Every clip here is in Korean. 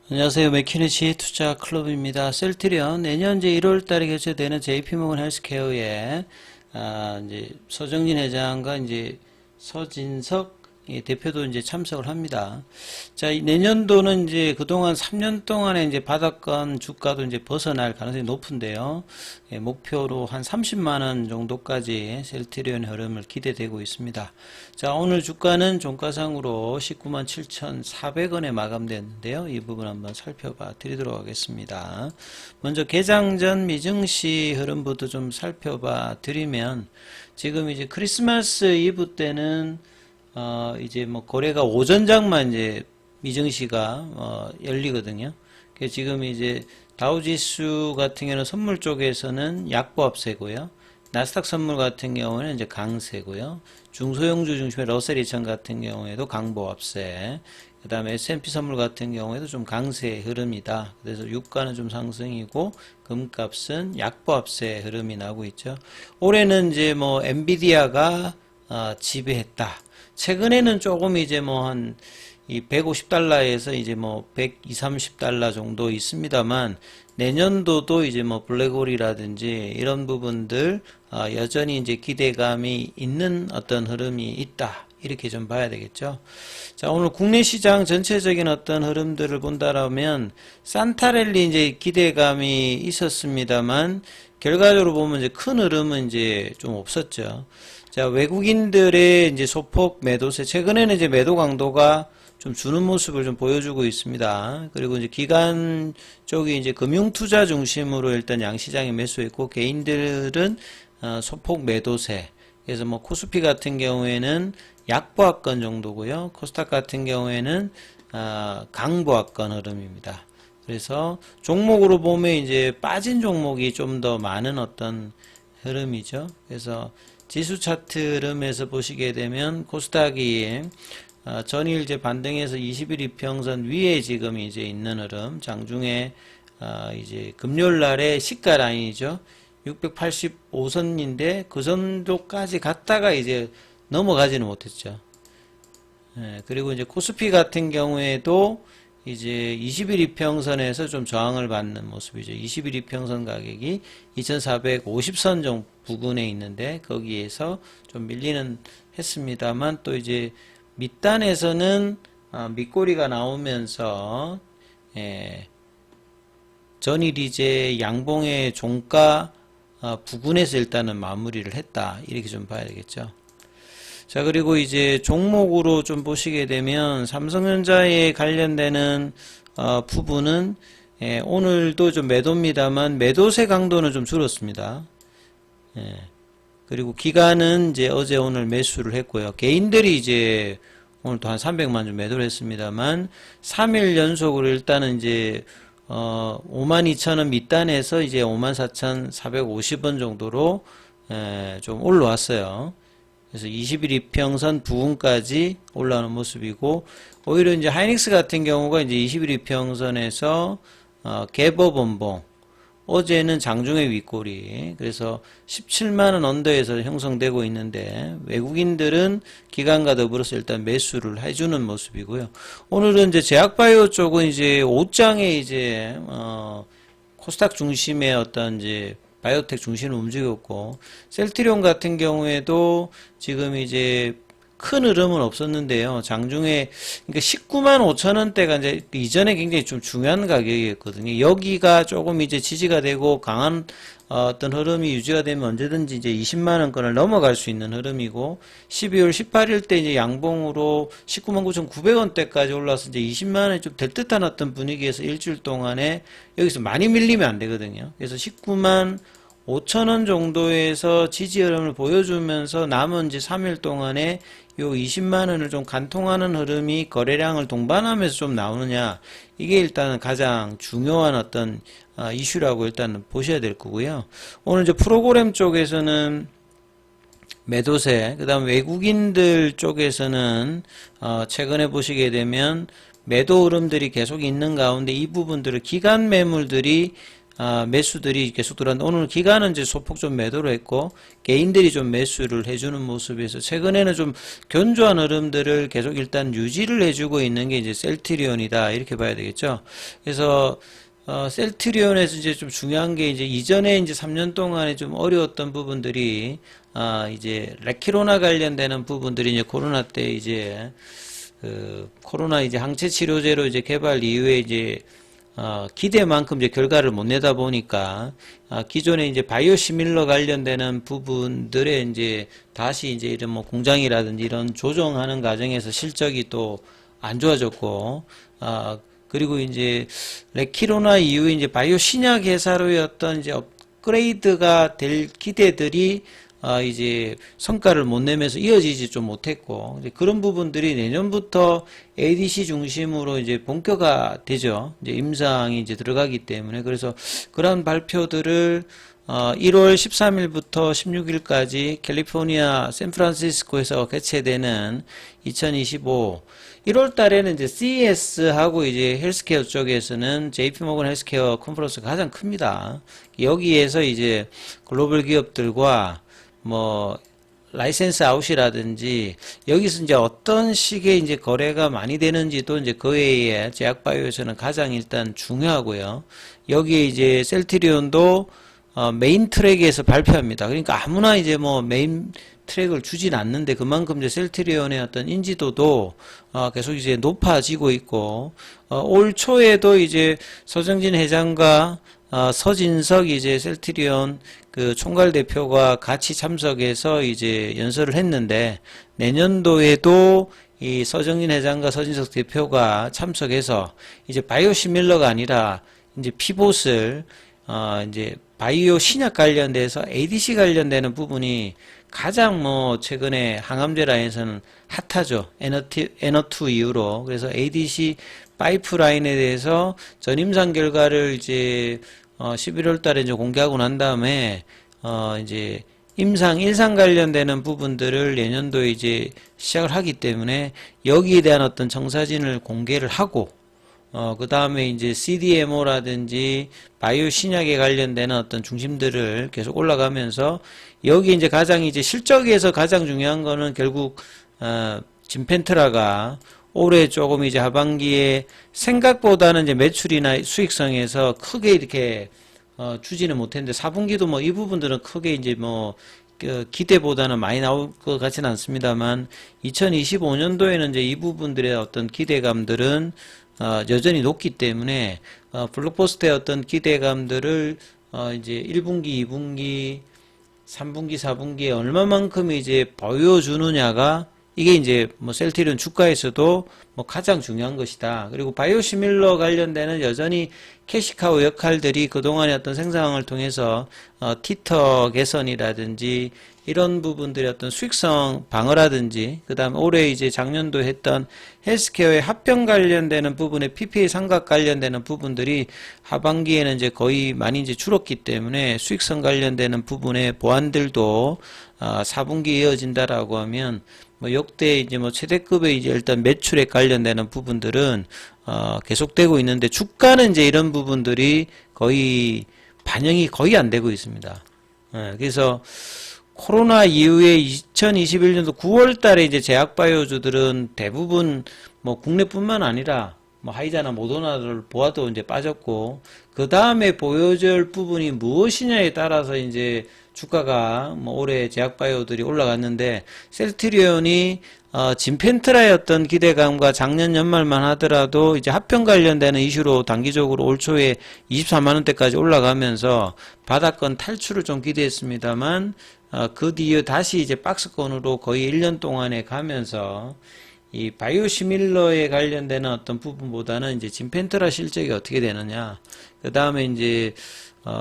안녕하세요. 맥키네치 투자 클럽입니다. 셀트리온 내년 이제 1월 달에 개최되는 JP모건 헬스케어에 이제 서정진 회장과 이제 서진석 대표도 이제 참석을 합니다. 자, 내년도는 이제 그동안 3년 동안에 이제 바닥권 주가도 이제 벗어날 가능성이 높은데요. 목표로 한 30만 원 정도까지 셀트리온 흐름을 기대되고 있습니다. 자, 오늘 주가는 종가상으로 19만 7,400원에 마감됐는데요. 이 부분 한번 살펴봐 드리도록 하겠습니다. 먼저 개장 전 미증시 흐름부터 좀 살펴봐 드리면 지금 이제 크리스마스 이브 때는 이제 뭐 거래가 오전장만 이제 미증시가 열리거든요. 그래서 지금 이제 다우지수 같은 경우는 선물 쪽에서는 약보합세고요. 나스닥 선물 같은 경우는 이제 강세고요. 중소형주 중심의 러셀 2000 같은 경우에도 강보합세. 그 다음에 S&P 선물 같은 경우에도 좀 강세 흐름이다. 그래서 유가는 좀 상승이고 금값은 약보합세 흐름이 나고 있죠. 올해는 이제 뭐 엔비디아가 지배했다. 최근에는 조금 이제 뭐 한 이 150달러에서 이제 뭐 120, 30달러 정도 있습니다만 내년도도 이제 뭐 블랙홀이라든지 이런 부분들 여전히 이제 기대감이 있는 어떤 흐름이 있다. 이렇게 좀 봐야 되겠죠. 자, 오늘 국내 시장 전체적인 어떤 흐름들을 본다라면 산타랠리 이제 기대감이 있었습니다만 결과적으로 보면 이제 큰 흐름은 이제 좀 없었죠. 자, 외국인들의 이제 소폭 매도세, 최근에는 이제 매도 강도가 좀 주는 모습을 좀 보여주고 있습니다. 그리고 이제 기관 쪽이 이제 금융투자 중심으로 일단 양시장에 매수했고, 개인들은 소폭 매도세. 그래서 뭐 코스피 같은 경우에는 약보합권 정도고요. 코스닥 같은 경우에는 강보합권 흐름입니다. 그래서 종목으로 보면 이제 빠진 종목이 좀 더 많은 어떤 흐름이죠. 그래서 지수 차트 흐름에서 보시게 되면 코스닥이 전일 이제 반등해서 20일 이평선 위에 지금 이제 있는 흐름, 장중에 이제 금요일 날의 시가 라인이죠. 685선인데 그 정도까지 갔다가 이제 넘어가지는 못했죠. 그리고 이제 코스피 같은 경우에도 이제 20일 이평선에서 좀 저항을 받는 모습이죠. 20일 이평선 가격이 2450선 정도 부근에 있는데 거기에서 좀 밀리는 했습니다만 또 이제 밑단에서는 밑꼬리가 나오면서 전일 이제 양봉의 종가 부근에서 일단은 마무리를 했다. 이렇게 좀 봐야 되겠죠. 자, 그리고 이제 종목으로 좀 보시게 되면 삼성전자에 관련되는 부분은 오늘도 좀 매도입니다만 매도세 강도는 좀 줄었습니다. 그리고 기관은 이제 어제 오늘 매수를 했고요. 개인들이 이제 오늘도 한 300만 좀 매도를 했습니다만 3일 연속으로 일단은 이제 52,000원 밑단에서 이제 54,450원 정도로 좀 올라왔어요. 그래서 20일 이평선 부근까지 올라오는 모습이고, 오히려 이제 하이닉스 같은 경우가 이제 20일 이평선에서 갭업 원봉, 어제는 장중의 윗꼬리, 그래서 17만원 언더에서 형성되고 있는데 외국인들은 기관과 더불어서 일단 매수를 해주는 모습이고요. 오늘은 이제 제약바이오 쪽은 이제 옷장에 이제 코스닥 중심의 어떤 이제 바이오텍 중심을 움직였고, 셀트리온 같은 경우에도 지금 이제 큰 흐름은 없었는데요. 장중에, 그러니까 19만 5천 원대가 이제 이전에 굉장히 좀 중요한 가격이었거든요. 여기가 조금 이제 지지가 되고 강한 어떤 흐름이 유지가 되면 언제든지 이제 20만 원권을 넘어갈 수 있는 흐름이고, 12월 18일 때 이제 양봉으로 19만 9,900원대까지 올라와서 이제 20만 원이 좀 될 듯한 어떤 분위기에서 일주일 동안에 여기서 많이 밀리면 안 되거든요. 그래서 19만 5천원 정도에서 지지 흐름을 보여주면서 남은 이제 3일 동안에 요 20만원을 좀 간통하는 흐름이 거래량을 동반하면서 좀 나오느냐, 이게 일단은 가장 중요한 어떤 이슈라고 일단은 보셔야 될 거고요. 오늘 이제 프로그램 쪽에서는 매도세, 그 다음 외국인들 쪽에서는 최근에 보시게 되면 매도 흐름들이 계속 있는 가운데 이 부분들을 기관 매물들이 매수들이 계속 들어왔는데 오늘 기관은 이제 소폭 좀 매도를 했고 개인들이 좀 매수를 해주는 모습에서 최근에는 좀 견조한 흐름들을 계속 일단 유지를 해주고 있는 게 이제 셀트리온이다 이렇게 봐야 되겠죠. 그래서 셀트리온에서 이제 좀 중요한 게 이제 이전에 이제 3년 동안에 좀 어려웠던 부분들이 이제 레키로나 관련되는 부분들이 이제 코로나 때 이제 코로나 이제 항체 치료제로 이제 개발 이후에 이제 기대만큼 이제 결과를 못 내다 보니까 기존에 이제 바이오시밀러 관련되는 부분들에 이제 다시 이제 이런 뭐 공장이라든지 이런 조정하는 과정에서 실적이 또 안 좋아졌고 그리고 이제 레키로나 이후에 이제 바이오 신약 회사로의 어떤 이제 업그레이드가 될 기대들이 이제 성과를 못 내면서 이어지지 좀 못했고, 이제 그런 부분들이 내년부터 ADC 중심으로 이제 본격화 되죠. 이제 임상이 이제 들어가기 때문에. 그래서 그런 발표들을 1월 13일부터 16일까지 캘리포니아 샌프란시스코에서 개최되는 2025 1월 달에는 이제 CES하고 이제 헬스케어 쪽에서는 JP모건 헬스케어 컨퍼런스가 가장 큽니다. 여기에서 이제 글로벌 기업들과 뭐 라이센스 아웃이라든지 여기서 이제 어떤 식의 이제 거래가 많이 되는지도 이제 그 외에 제약바이오에서는 가장 일단 중요하고요. 여기에 이제 셀트리온도 메인 트랙에서 발표합니다. 그러니까 아무나 이제 뭐 메인 트랙을 주진 않는데 그만큼 이제 셀트리온의 어떤 인지도도 계속 이제 높아지고 있고 올 초에도 이제 서정진 회장과 서진석 이제 셀트리온 그 총괄 대표가 같이 참석해서 이제 연설을 했는데 내년도에도 이 서정진 회장과 서진석 대표가 참석해서 이제 바이오시밀러가 아니라 이제 피봇을 이제 바이오 신약 관련돼서 ADC 관련되는 부분이 가장 뭐 최근에 항암제 라인에서는 핫하죠. N2 이후로. 그래서 ADC 파이프라인에 대해서 전임상 결과를 이제 11월 달에 이제 공개하고 난 다음에 이제 임상, 일상 관련되는 부분들을 내년도에 이제 시작을 하기 때문에 여기에 대한 어떤 청사진을 공개를 하고 그 다음에 이제 CDMO라든지 바이오 신약에 관련되는 어떤 중심들을 계속 올라가면서 여기 이제 가장 이제 실적에서 가장 중요한 거는 결국 진펜트라가 올해 조금 이제 하반기에 생각보다는 이제 매출이나 수익성에서 크게 이렇게 주지는 못했는데 4분기도 뭐 이 부분들은 크게 이제 뭐 기대보다는 많이 나올 것 같지는 않습니다만 2025년도에는 이제 이 부분들의 어떤 기대감들은 여전히 높기 때문에 블록버스터의 어떤 기대감들을 이제 1분기, 2분기, 3분기, 4분기에 얼마만큼 이제 보여주느냐가 이게 이제 뭐 셀트리온 주가에서도 뭐 가장 중요한 것이다. 그리고 바이오시밀러 관련되는 여전히 캐시카우 역할들이 그동안의 어떤 생산을 통해서 티터 개선이라든지 이런 부분들의 어떤 수익성 방어라든지 그다음에 올해 이제 작년도 했던 헬스케어의 합병 관련되는 부분의 PPA 상각 관련되는 부분들이 하반기에는 이제 거의 많이 이제 줄었기 때문에 수익성 관련되는 부분의 보완들도 4분기 이어진다라고 하면 뭐 역대 이제 뭐 최대급의 이제 일단 매출액 관련되는 부분들은 계속되고 있는데 주가는 이제 이런 부분들이 거의 반영이 거의 안 되고 있습니다. 그래서 코로나 이후에 2021년도 9월 달에 이제 제약바이오주들은 대부분 뭐 국내뿐만 아니라 뭐 하이자나 모더나를 보아도 이제 빠졌고 그 다음에 보여줄 부분이 무엇이냐에 따라서 이제 주가가 뭐 올해 제약바이오들이 올라갔는데 셀트리온이 진펜트라의 어떤 기대감과 작년 연말만 하더라도 이제 합병 관련되는 이슈로 단기적으로 올 초에 24만원대까지 올라가면서 바닥권 탈출을 좀 기대했습니다만 그 뒤에 다시 이제 박스권으로 거의 1년 동안에 가면서 이 바이오시밀러에 관련되는 어떤 부분보다는 이제 진펜트라 실적이 어떻게 되느냐. 그 다음에 이제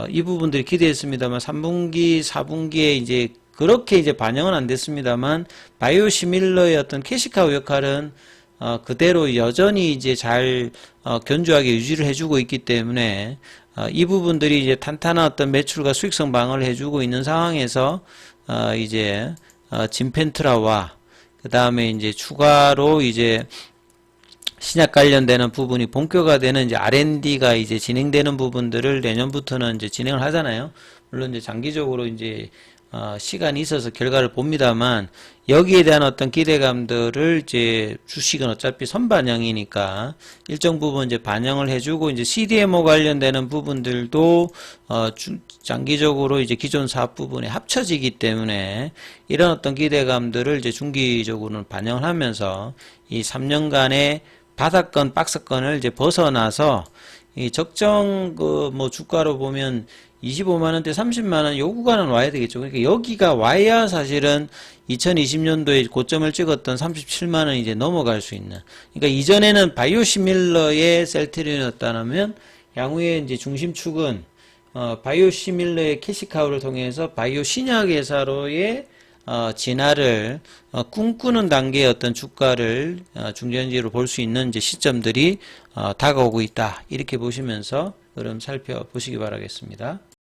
이 부분들이 기대했습니다만 3분기, 4분기에 이제 그렇게 이제 반영은 안 됐습니다만 바이오시밀러의 어떤 캐시카우 역할은 그대로 여전히 이제 잘 견조하게 유지를 해주고 있기 때문에 이 부분들이 이제 탄탄한 어떤 매출과 수익성 방어를 해주고 있는 상황에서 이제 진펜트라와 그 다음에 이제 추가로 이제 신약 관련되는 부분이 본격화되는 이제 R&D가 이제 진행되는 부분들을 내년부터는 이제 진행을 하잖아요. 물론 이제 장기적으로 이제 시간이 있어서 결과를 봅니다만 여기에 대한 어떤 기대감들을 이제 주식은 어차피 선반영이니까 일정 부분 이제 반영을 해주고 이제 CDMO 관련되는 부분들도 장기적으로 이제 기존 사업 부분에 합쳐지기 때문에 이런 어떤 기대감들을 이제 중기적으로는 반영을 하면서 이 3년간의 바닥권, 박스권을 이제 벗어나서 이 적정 뭐 주가로 보면 25만원대 30만원 요 구간은 와야 되겠죠. 그러니까 여기가 와야 사실은 2020년도에 고점을 찍었던 37만원이 이제 넘어갈 수 있는. 그러니까 이전에는 바이오시밀러의 셀트리온이었다면 향후에 이제 중심축은 바이오시밀러의 캐시카우를 통해서 바이오 신약 회사로의 진화를 꿈꾸는 단계의 어떤 주가를 중전지로 볼 수 있는 이제 시점들이 다가오고 있다. 이렇게 보시면서 그럼 살펴보시기 바라겠습니다.